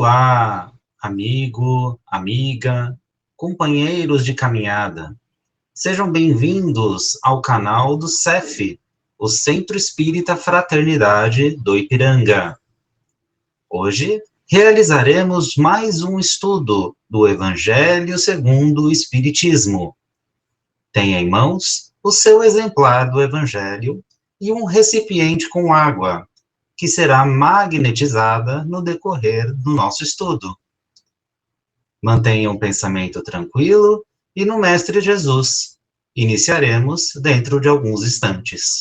Olá, amigo, amiga, companheiros de caminhada. Sejam bem-vindos ao canal do CEF, o Centro Espírita Fraternidade do Ipiranga. Hoje realizaremos mais um estudo do Evangelho segundo o Espiritismo. Tenha em mãos o seu exemplar do Evangelho e um recipiente com água, que será magnetizada no decorrer do nosso estudo. Mantenha um pensamento tranquilo e no Mestre Jesus. Iniciaremos dentro de alguns instantes.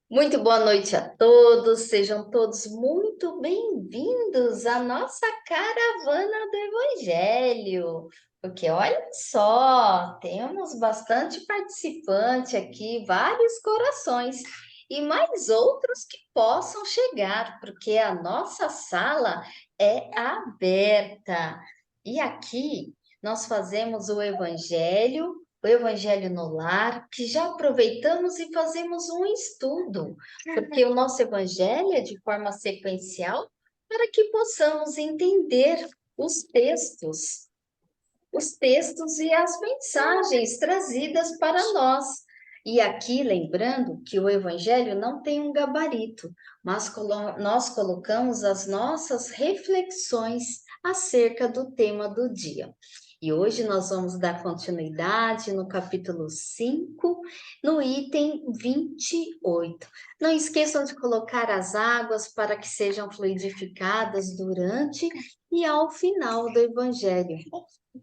Muito boa noite a todos, sejam todos muito bem-vindos à nossa caravana do Evangelho. Porque olha só, temos bastante participante aqui, vários corações, e mais outros que possam chegar, porque a nossa sala é aberta. E aqui nós fazemos o Evangelho no lar, que já aproveitamos e fazemos um estudo, porque o nosso evangelho é de forma sequencial para que possamos entender os textos e as mensagens trazidas para nós. E aqui, lembrando que o evangelho não tem um gabarito, mas nós colocamos as nossas reflexões acerca do tema do dia. E hoje nós vamos dar continuidade no capítulo 5, no item 28. Não esqueçam de colocar as águas para que sejam fluidificadas durante e ao final do Evangelho.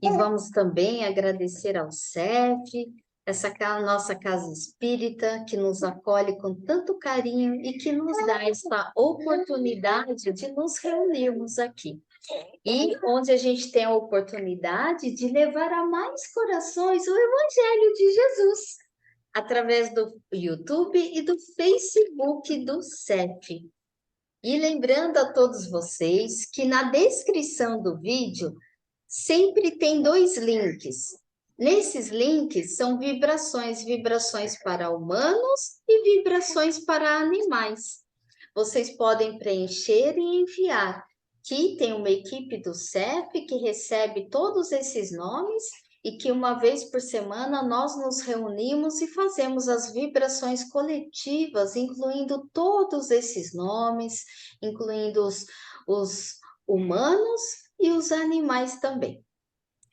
E vamos também agradecer ao CEF, essa nossa casa espírita, que nos acolhe com tanto carinho e que nos dá essa oportunidade de nos reunirmos aqui. E onde a gente tem a oportunidade de levar a mais corações o Evangelho de Jesus, através do YouTube e do Facebook do CEF. E lembrando a todos vocês que na descrição do vídeo sempre tem 2 links. Nesses links são vibrações para humanos e vibrações para animais. Vocês podem preencher e enviar. Aqui tem uma equipe do CEF que recebe todos esses nomes e que uma vez por semana nós nos reunimos e fazemos as vibrações coletivas, incluindo todos esses nomes, incluindo os humanos e os animais também.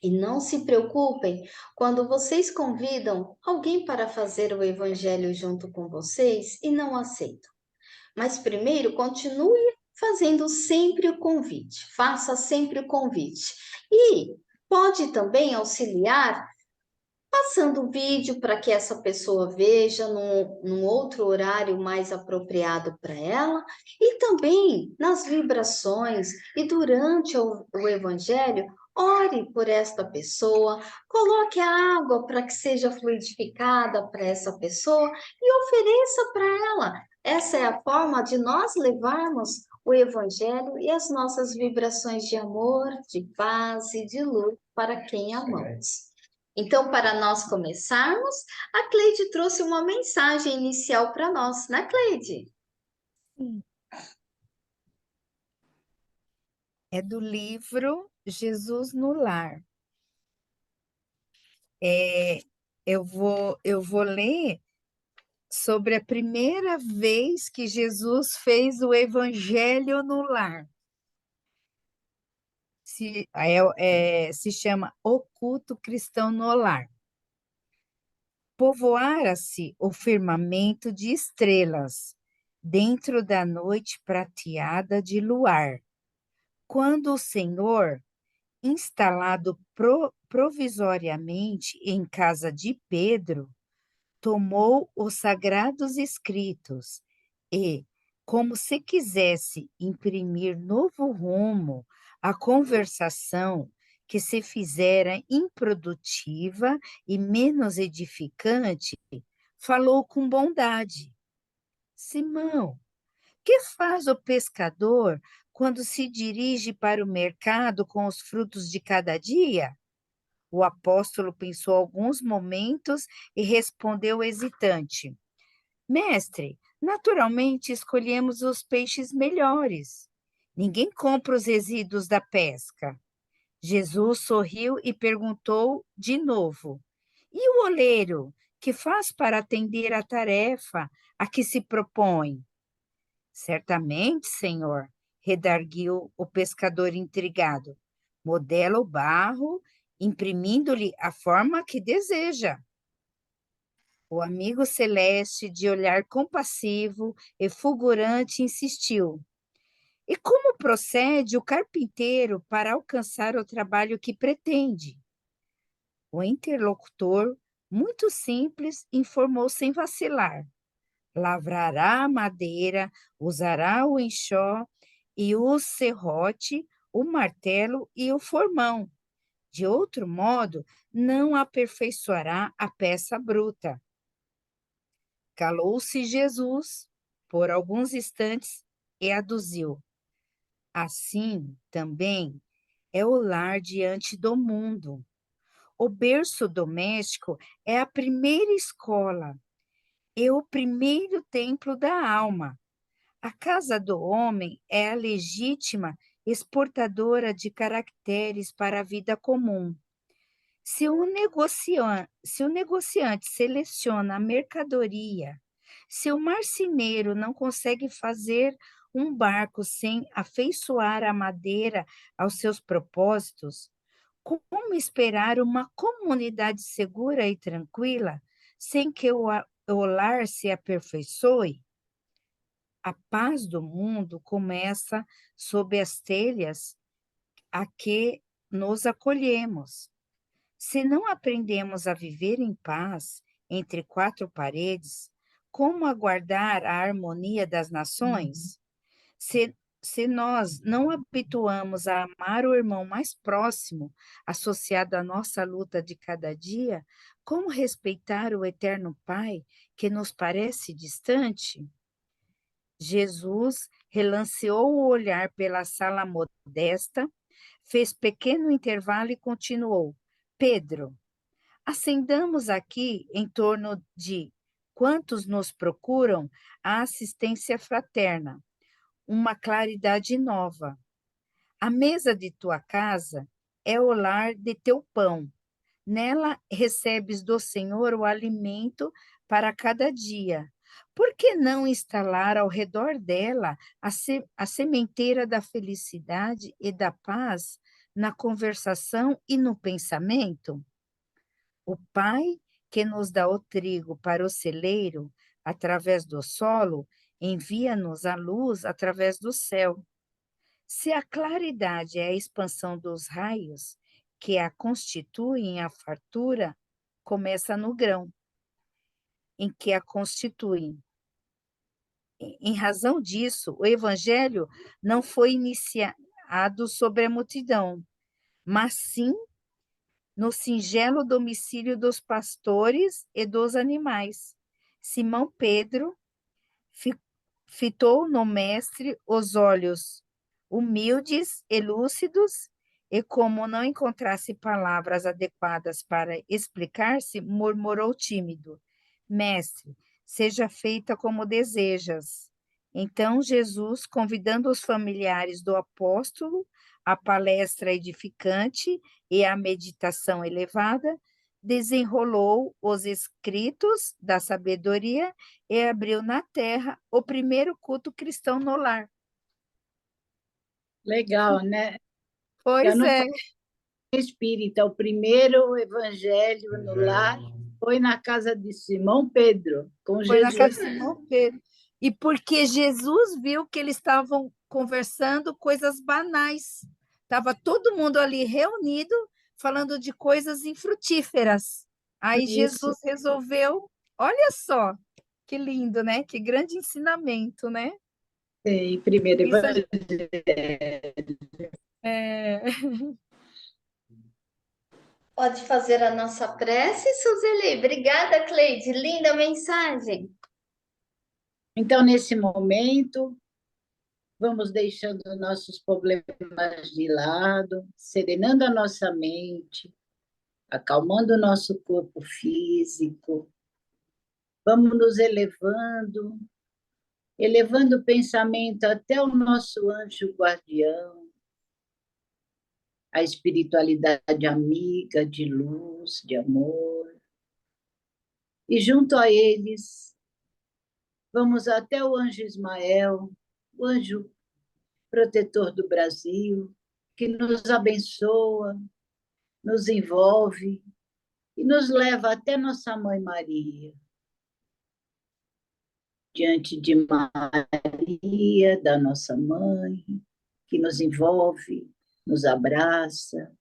E não se preocupem quando vocês convidam alguém para fazer o evangelho junto com vocês e não aceitam. Mas primeiro, continue fazendo sempre o convite. Faça sempre o convite. E pode também auxiliar passando o vídeo para que essa pessoa veja num outro horário mais apropriado para ela. E também nas vibrações e durante o evangelho, ore por esta pessoa, coloque a água para que seja fluidificada para essa pessoa e ofereça para ela. Essa é a forma de nós levarmos o evangelho e as nossas vibrações de amor, de paz e de luz para quem amamos. Então, para nós começarmos, a Cleide trouxe uma mensagem inicial para nós, né, Cleide? Sim. É do livro Jesus no Lar. Eu vou ler sobre a primeira vez que Jesus fez o Evangelho no Lar. Se chama O Culto Cristão no Lar. Povoara-se o firmamento de estrelas, dentro da noite prateada de luar, quando o Senhor, instalado provisoriamente em casa de Pedro, tomou os sagrados escritos e, como se quisesse imprimir novo rumo à conversação que se fizera improdutiva e menos edificante, falou com bondade. Simão, que faz o pescador quando se dirige para o mercado com os frutos de cada dia? O apóstolo pensou alguns momentos e respondeu hesitante: Mestre, naturalmente escolhemos os peixes melhores. Ninguém compra os resíduos da pesca. Jesus sorriu e perguntou de novo: E o oleiro, que faz para atender a tarefa a que se propõe? Certamente, senhor, redarguiu o pescador intrigado. Modela o barro, imprimindo-lhe a forma que deseja. O amigo celeste, de olhar compassivo e fulgurante, insistiu. E como procede o carpinteiro para alcançar o trabalho que pretende? O interlocutor, muito simples, informou sem vacilar. Lavrará a madeira, usará o enxó e o serrote, o martelo e o formão. De outro modo, não aperfeiçoará a peça bruta. Calou-se Jesus por alguns instantes e aduziu. Assim, também, é o lar diante do mundo. O berço doméstico é a primeira escola, é o primeiro templo da alma. A casa do homem é a legítima exportadora de caracteres para a vida comum. Se o negociante seleciona a mercadoria, se o marceneiro não consegue fazer um barco sem afeiçoar a madeira aos seus propósitos, como esperar uma comunidade segura e tranquila sem que o lar se aperfeiçoe? A paz do mundo começa sob as telhas a que nos acolhemos. Se não aprendemos a viver em paz entre quatro paredes, como aguardar a harmonia das nações? Se, se nós não habituamos a amar o irmão mais próximo, associado à nossa luta de cada dia, como respeitar o eterno Pai que nos parece distante? Jesus relanceou o olhar pela sala modesta, fez pequeno intervalo e continuou: Pedro, acendamos aqui em torno de quantos nos procuram a assistência fraterna, uma claridade nova. A mesa de tua casa é o lar de teu pão. Nela recebes do Senhor o alimento para cada dia. Por que não instalar ao redor dela a sementeira da felicidade e da paz na conversação e no pensamento? O Pai, que nos dá o trigo para o celeiro, através do solo, envia-nos a luz através do céu. Se a claridade é a expansão dos raios, que a constituem a fartura, começa no grão, em que a constituem. Em razão disso, o evangelho não foi iniciado sobre a multidão, mas sim no singelo domicílio dos pastores e dos animais. Simão Pedro fitou no mestre os olhos humildes e lúcidos, e como não encontrasse palavras adequadas para explicar-se, murmurou tímido: Mestre, seja feita como desejas. Então Jesus, convidando os familiares do apóstolo à palestra edificante e à meditação elevada, desenrolou os escritos da sabedoria e abriu na terra o primeiro culto cristão no lar. Legal, né? Pois Eu não é. fui espírita, o primeiro evangelho no lar foi na casa de Simão Pedro, com Foi na casa de Jesus. Simão Pedro. E porque Jesus viu que eles estavam conversando coisas banais. Estava todo mundo ali reunido, falando de coisas infrutíferas. Aí Isso, Jesus resolveu, olha só, que lindo, né? Que grande ensinamento, né? sim, primeiro Isso evangelho. é... Pode fazer a nossa prece, Suzeli. Obrigada, Cleide. Linda mensagem. Então, nesse momento, vamos deixando nossos problemas de lado, serenando a nossa mente, acalmando o nosso corpo físico. Vamos nos elevando elevando o pensamento até o nosso anjo guardião, a espiritualidade amiga de luz, de amor. E junto a eles, vamos até o anjo Ismael, o anjo protetor do Brasil, que nos abençoa, nos envolve e nos leva até nossa mãe Maria. Diante de Maria, da nossa mãe, que nos envolve, nos abraça,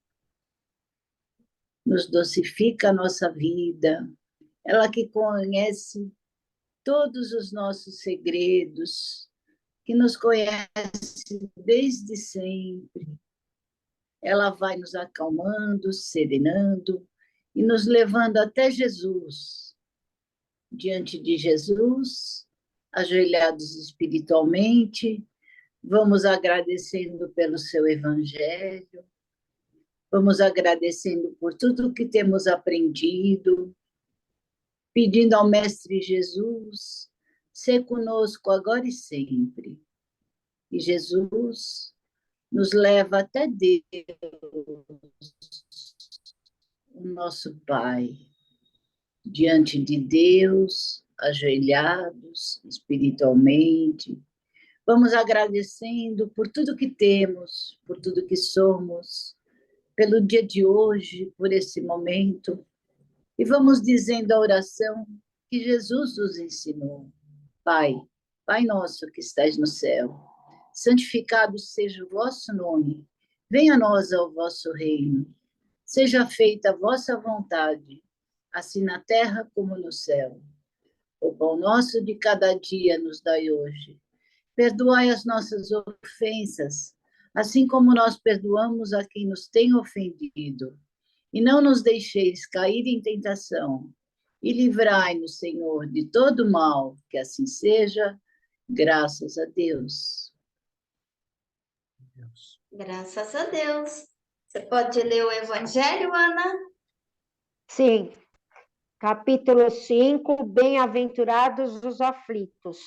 nos dosifica a nossa vida, ela que conhece todos os nossos segredos, que nos conhece desde sempre. Ela vai nos acalmando, serenando e nos levando até Jesus. Diante de Jesus, ajoelhados espiritualmente, vamos agradecendo pelo seu evangelho, vamos agradecendo por tudo que temos aprendido, pedindo ao Mestre Jesus ser conosco agora e sempre. E Jesus nos leva até Deus, o nosso Pai. Diante de Deus, ajoelhados espiritualmente, vamos agradecendo por tudo que temos, por tudo que somos, pelo dia de hoje, por esse momento. E vamos dizendo a oração que Jesus nos ensinou. Pai, Pai nosso que estais no céu, santificado seja o vosso nome. Venha a nós o vosso reino. Seja feita a vossa vontade, assim na terra como no céu. O pão nosso de cada dia nos dai hoje. Perdoai as nossas ofensas, assim como nós perdoamos a quem nos tem ofendido. E não nos deixeis cair em tentação. E livrai-nos, Senhor, de todo mal, que assim seja, graças a Deus. Graças a Deus. Você pode ler o Evangelho, Ana? Sim. Capítulo 5, Bem-aventurados os aflitos.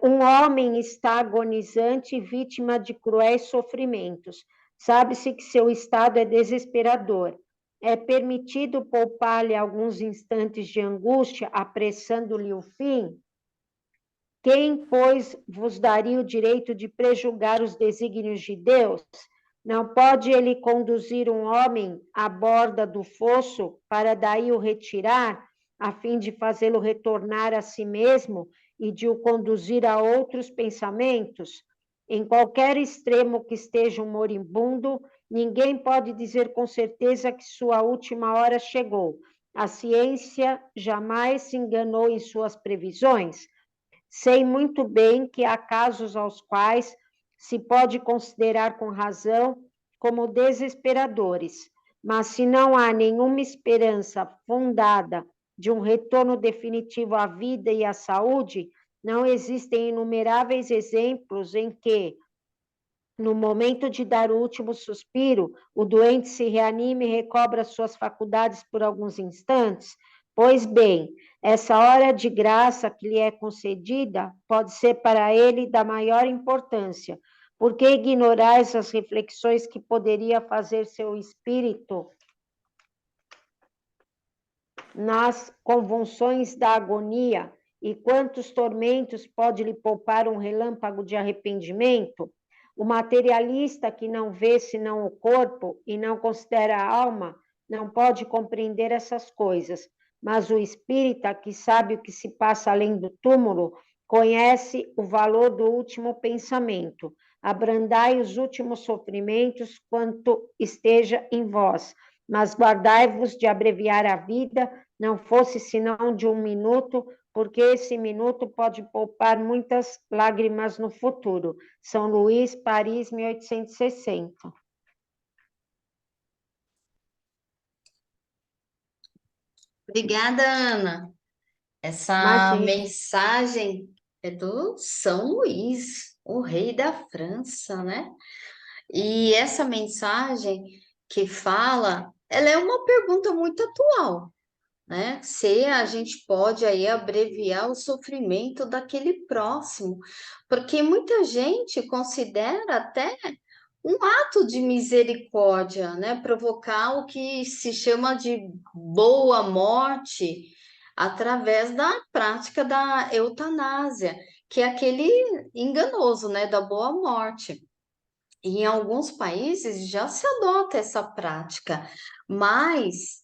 Um homem está agonizante e vítima de cruéis sofrimentos. Sabe-se que seu estado é desesperador. É permitido poupar-lhe alguns instantes de angústia, apressando-lhe o fim? Quem, pois, vos daria o direito de prejulgar os desígnios de Deus? Não pode ele conduzir um homem à borda do fosso para daí o retirar, a fim de fazê-lo retornar a si mesmo e de o conduzir a outros pensamentos? Em qualquer extremo que esteja um moribundo, ninguém pode dizer com certeza que sua última hora chegou. A ciência jamais se enganou em suas previsões. Sei muito bem que há casos aos quais se pode considerar com razão como desesperadores, mas se não há nenhuma esperança fundada de um retorno definitivo à vida e à saúde, não existem inumeráveis exemplos em que, no momento de dar o último suspiro, o doente se reanima e recobra suas faculdades por alguns instantes. Pois bem, essa hora de graça que lhe é concedida pode ser para ele da maior importância. Por que ignorais as reflexões que poderia fazer seu espírito nas convulsões da agonia? E quantos tormentos pode lhe poupar um relâmpago de arrependimento? O materialista que não vê senão o corpo e não considera a alma, não pode compreender essas coisas. Mas o espírita, que sabe o que se passa além do túmulo, conhece o valor do último pensamento. Abrandai os últimos sofrimentos quanto esteja em vós, mas guardai-vos de abreviar a vida, não fosse senão de 1 minuto, porque esse minuto pode poupar muitas lágrimas no futuro. São Luís, Paris, 1860. Obrigada, Ana. Essa Imagina. mensagem é do São Luís, o rei da França, né? E essa mensagem que fala, ela é uma pergunta muito atual, né? Se a gente pode aí abreviar o sofrimento daquele próximo, porque muita gente considera até um ato de misericórdia, né? Provocar o que se chama de boa morte através da prática da eutanásia, que é aquele enganoso, né? Da boa morte. E em alguns países já se adota essa prática, mas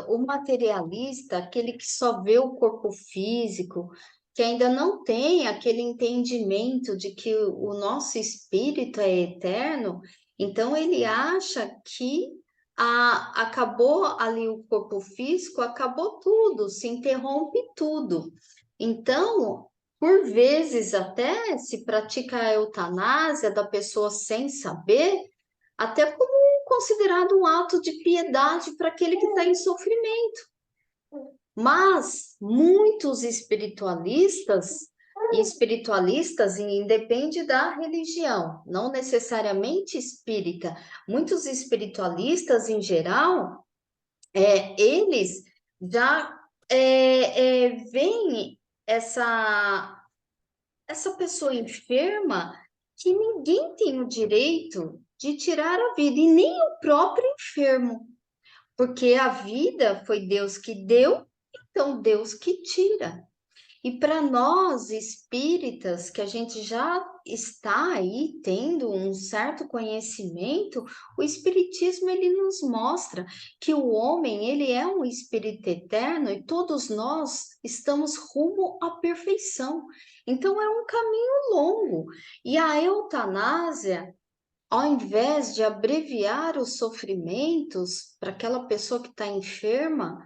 o materialista, aquele que só vê o corpo físico, que ainda não tem aquele entendimento de que o nosso espírito é eterno, então ele acha que acabou ali o corpo físico, acabou tudo, se interrompe tudo. Então, por vezes, até se pratica a eutanásia da pessoa sem saber, até como considerado um ato de piedade para aquele que está em sofrimento. Mas muitos espiritualistas, e independe da religião, não necessariamente espírita, muitos espiritualistas em geral, eles já veem essa pessoa enferma que ninguém tem o direito de tirar a vida, e nem o próprio enfermo, porque a vida foi Deus que deu, então Deus que tira. E para nós espíritas, que a gente já está aí tendo um certo conhecimento, o espiritismo ele nos mostra que o homem, ele é um espírito eterno e todos nós estamos rumo à perfeição. Então é um caminho longo. E a eutanásia, ao invés de abreviar os sofrimentos para aquela pessoa que está enferma,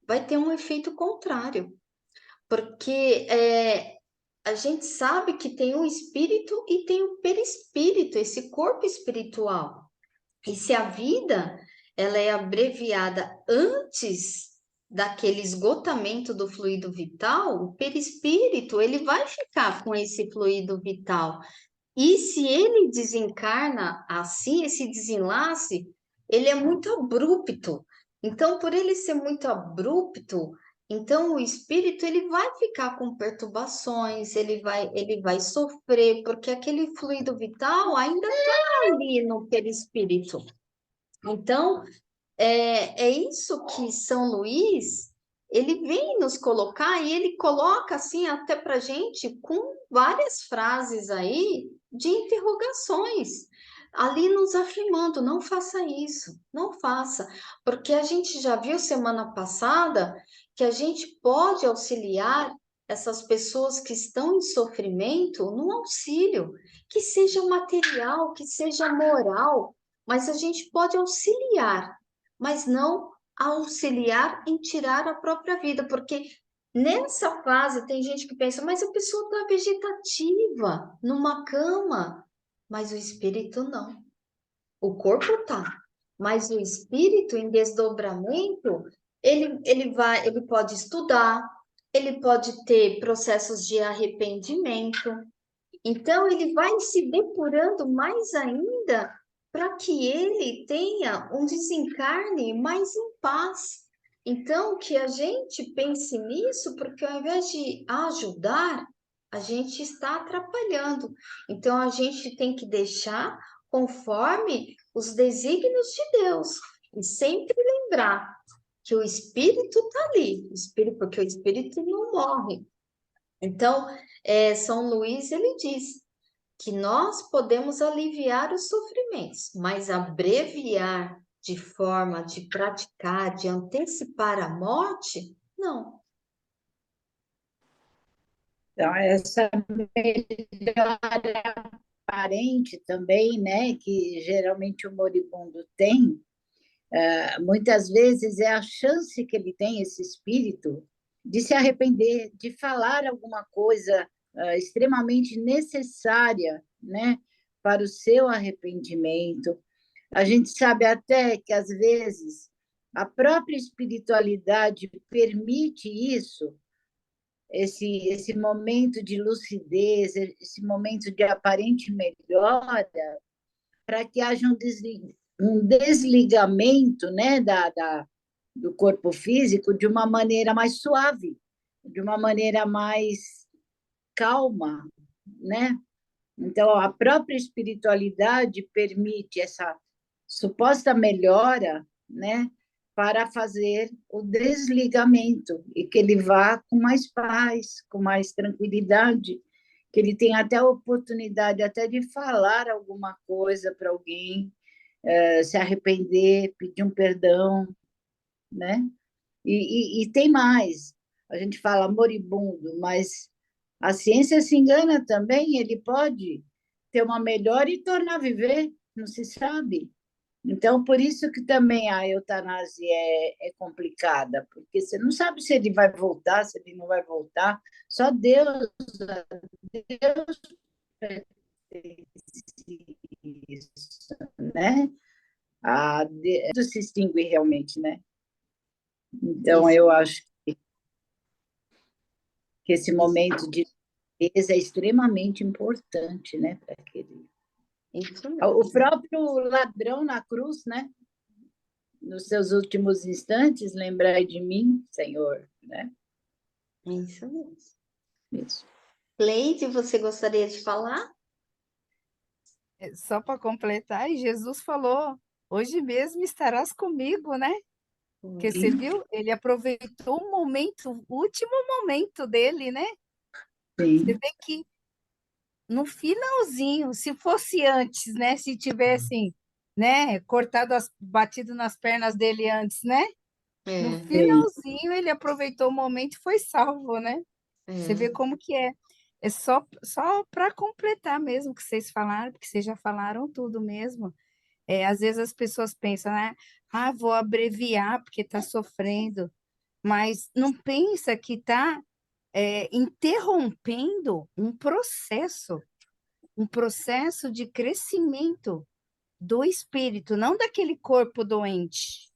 vai ter um efeito contrário, porque a gente sabe que tem o espírito e tem o perispírito, esse corpo espiritual. E se a vida ela é abreviada antes daquele esgotamento do fluido vital, o perispírito ele vai ficar com esse fluido vital. E se ele desencarna assim, esse desenlace, ele é muito abrupto. Então, por ele ser muito abrupto, então o espírito ele vai ficar com perturbações, ele vai sofrer, porque aquele fluido vital ainda está ali no perispírito. Então, é isso que São Luís, ele vem nos colocar, e ele coloca assim até para gente com várias frases aí de interrogações, ali nos afirmando, não faça isso, não faça, porque a gente já viu semana passada que a gente pode auxiliar essas pessoas que estão em sofrimento no auxílio, que seja material, que seja moral, mas a gente pode auxiliar, mas não auxiliar em tirar a própria vida, porque nessa fase tem gente que pensa, mas a pessoa está vegetativa, numa cama, mas o espírito não. O corpo tá, mas o espírito em desdobramento, ele pode estudar, ele pode ter processos de arrependimento, então ele vai se depurando mais ainda para que ele tenha um desencarne mais em paz. Então, que a gente pense nisso, porque ao invés de ajudar, a gente está atrapalhando. Então, a gente tem que deixar conforme os desígnios de Deus. E sempre lembrar que o espírito está ali, porque o espírito não morre. Então, São Luís, ele diz que nós podemos aliviar os sofrimentos, mas abreviar de forma de praticar, de antecipar a morte, não. Então, essa melhora aparente também, né, que geralmente o moribundo tem, muitas vezes é a chance que ele tem, esse espírito, de se arrepender, de falar alguma coisa extremamente necessária, né, para o seu arrependimento. A gente sabe até que, às vezes, a própria espiritualidade permite isso, esse momento de lucidez, esse momento de aparente melhora, para que haja um desligamento, né, do corpo físico de uma maneira mais suave, de uma maneira mais calma, né? Então, a própria espiritualidade permite essa suposta melhora, né, para fazer o desligamento e que ele vá com mais paz, com mais tranquilidade, que ele tenha até a oportunidade até de falar alguma coisa para alguém, se arrepender, pedir um perdão, né? E tem mais. A gente fala moribundo, mas a ciência se engana também. Ele pode ter uma melhora e tornar a viver, não se sabe. Então, por isso que também a eutanásia é complicada, porque você não sabe se ele vai voltar, se ele não vai voltar. Só Deus isso, né? Deus se extingue realmente, né? Então, Isso, eu acho que esse momento de limpeza é extremamente importante, né, para aquele. isso O mesmo. próprio ladrão na cruz, né, nos seus últimos instantes, lembrai de mim, Senhor, né? Isso mesmo. Isso. Cleide, você gostaria de falar? Só para completar, e Jesus falou: hoje mesmo estarás comigo, né? Porque você viu, ele aproveitou o momento, o último momento dele, né? Você Sim. vê que no finalzinho, se fosse antes, né? Se tivessem, né, batido nas pernas dele antes, né? No É, Sim. finalzinho ele aproveitou o momento e foi salvo, né? Você vê é. como que é. É só para completar mesmo o que vocês falaram, porque vocês já falaram tudo mesmo. Às vezes as pessoas pensam, né? Ah, vou abreviar porque está sofrendo, mas não pensa que está interrompendo um processo de crescimento do espírito, não daquele corpo doente,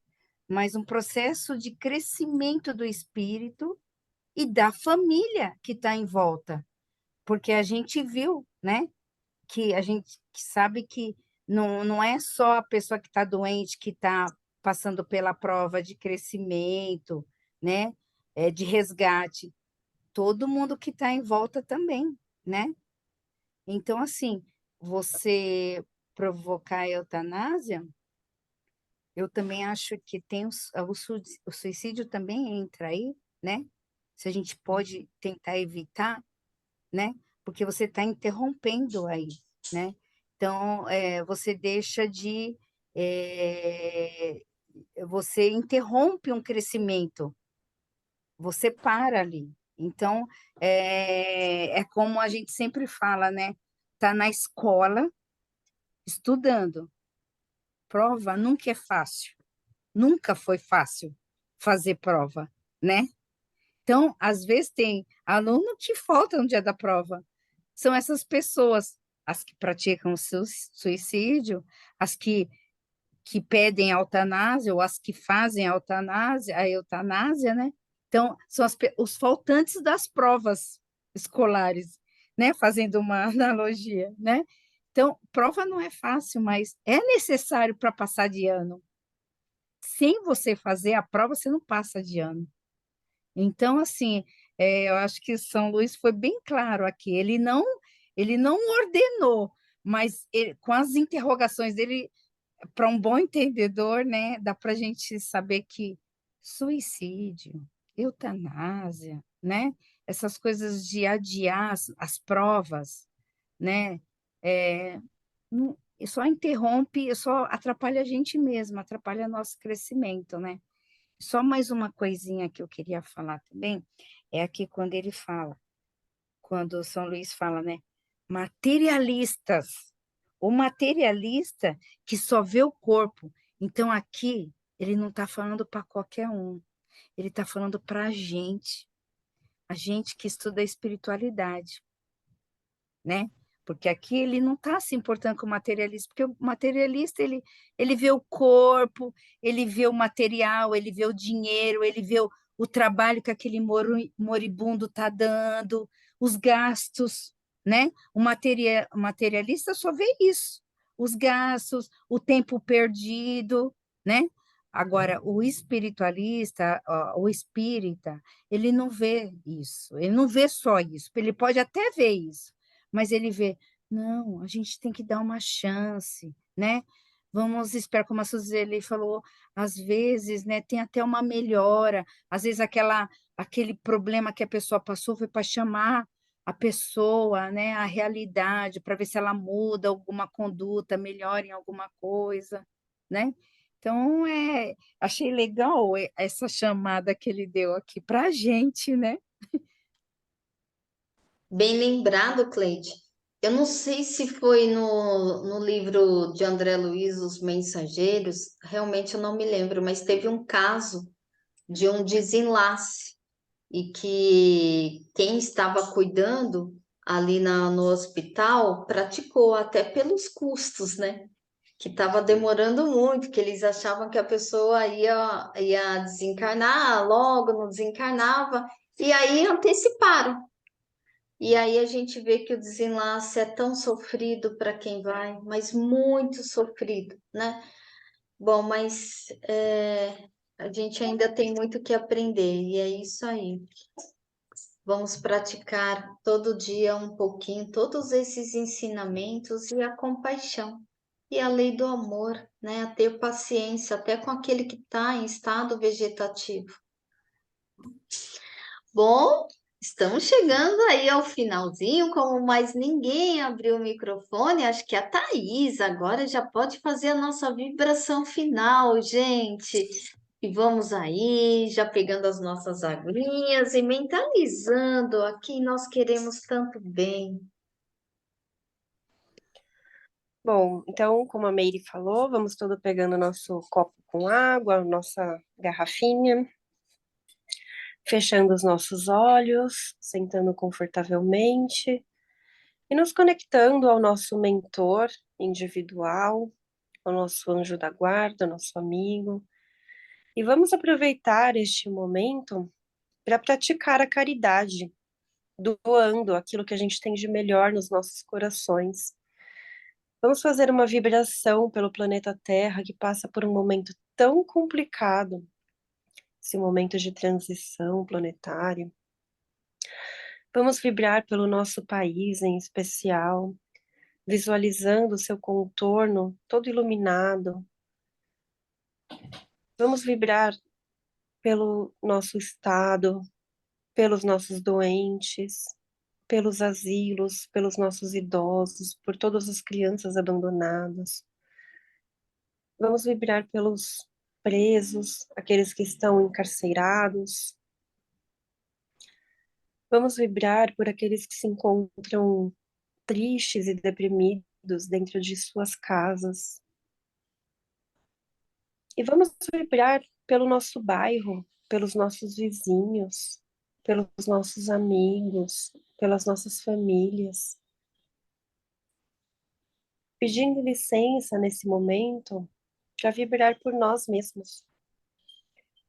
mas um processo de crescimento do espírito e da família que está em volta, porque a gente viu, né? Que a gente que sabe que não é só a pessoa que está doente que está passando pela prova de crescimento, né? De resgate, todo mundo que está em volta também, né? Então, assim, você provocar a eutanásia, eu também acho que tem o suicídio também entra aí, né? Se a gente pode tentar evitar, né? Porque você está interrompendo aí, né? Então, você deixa de. é, Você interrompe um crescimento, você para ali. Então, é como a gente sempre fala, né? Está na escola, estudando. Prova nunca é fácil. Nunca foi fácil fazer prova, né? Então, às vezes tem aluno que falta no dia da prova. São essas pessoas, as que praticam o suicídio, as que pedem a eutanásia ou as que fazem a eutanásia, né? Então, são os faltantes das provas escolares, né? Fazendo uma analogia, né? Então, prova não é fácil, mas é necessário para passar de ano. Sem você fazer a prova, você não passa de ano. Então, assim, eu acho que São Luís foi bem claro aqui. Ele não ordenou, mas com as interrogações dele, para um bom entendedor, né, dá para a gente saber que suicídio, eutanásia, né, essas coisas de adiar as provas, né, só interrompe, só atrapalha a gente mesmo, atrapalha nosso crescimento, né? Só mais uma coisinha que eu queria falar também, é aqui quando São Luís fala, né? Materialistas. O materialista que só vê o corpo. Então, aqui, ele não está falando para qualquer um. Ele está falando para a gente que estuda a espiritualidade, né? Porque aqui ele não está se importando com o materialista, porque o materialista ele vê o corpo, ele vê o material, ele vê o dinheiro, ele vê o trabalho que aquele moribundo está dando, os gastos, né? O materialista só vê isso, os gastos, o tempo perdido, né? Agora, o espiritualista, ó, o espírita, ele não vê isso, ele não vê só isso, ele pode até ver isso, mas ele vê, não, a gente tem que dar uma chance, né? Vamos esperar, como a Suzeli falou, às vezes, né, tem até uma melhora, às vezes aquele problema que a pessoa passou foi para chamar a pessoa, né, a realidade, para ver se ela muda alguma conduta, melhora em alguma coisa, né? Então, achei legal essa chamada que ele deu aqui para a gente, né? Bem lembrado, Cleide. Eu não sei se foi no livro de André Luiz, Os Mensageiros, realmente eu não me lembro, mas teve um caso de um desenlace e que quem estava cuidando ali no hospital praticou até pelos custos, né? Que estava demorando muito, que eles achavam que a pessoa ia desencarnar, logo não desencarnava, e aí anteciparam. E aí a gente vê que o desenlace é tão sofrido para quem vai, mas muito sofrido, né? Bom, mas a gente ainda tem muito que aprender, e é isso aí. Vamos praticar todo dia um pouquinho todos esses ensinamentos e a compaixão e a lei do amor, né? A ter paciência até com aquele que está em estado vegetativo. Bom, estamos chegando aí ao finalzinho, como mais ninguém abriu o microfone, acho que a Thaís agora já pode fazer a nossa vibração final, gente. E vamos aí, já pegando as nossas aguinhas e mentalizando a quem nós queremos tanto bem. Bom, então, como a Meire falou, vamos todo pegando nosso copo com água, nossa garrafinha, fechando os nossos olhos, sentando confortavelmente e nos conectando ao nosso mentor individual, ao nosso anjo da guarda, nosso amigo. E vamos aproveitar este momento para praticar a caridade, doando aquilo que a gente tem de melhor nos nossos corações. Vamos fazer uma vibração pelo planeta Terra que passa por um momento tão complicado, esse momento de transição planetária. Vamos vibrar pelo nosso país em especial, visualizando o seu contorno todo iluminado. Vamos vibrar pelo nosso estado, pelos nossos doentes, pelos asilos, pelos nossos idosos, por todas as crianças abandonadas. Vamos vibrar pelos presos, aqueles que estão encarcerados. Vamos vibrar por aqueles que se encontram tristes e deprimidos dentro de suas casas. E vamos vibrar pelo nosso bairro, pelos nossos vizinhos, pelos nossos amigos, pelas nossas famílias. Pedindo licença nesse momento para vibrar por nós mesmos,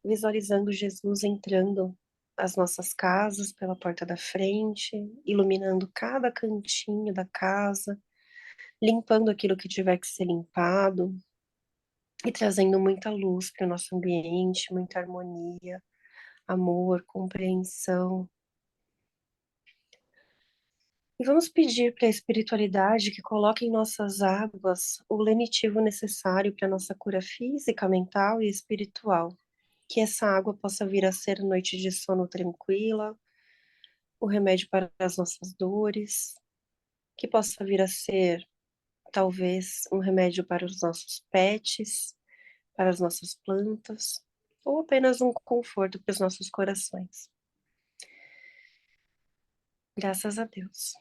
visualizando Jesus entrando as nossas casas pela porta da frente, iluminando cada cantinho da casa, limpando aquilo que tiver que ser limpado e trazendo muita luz para o nosso ambiente, muita harmonia, amor, compreensão. E vamos pedir para a espiritualidade que coloque em nossas águas o lenitivo necessário para nossa cura física, mental e espiritual. Que essa água possa vir a ser noite de sono tranquila, o remédio para as nossas dores, que possa vir a ser, talvez, um remédio para os nossos pets, para as nossas plantas, ou apenas um conforto para os nossos corações. Graças a Deus.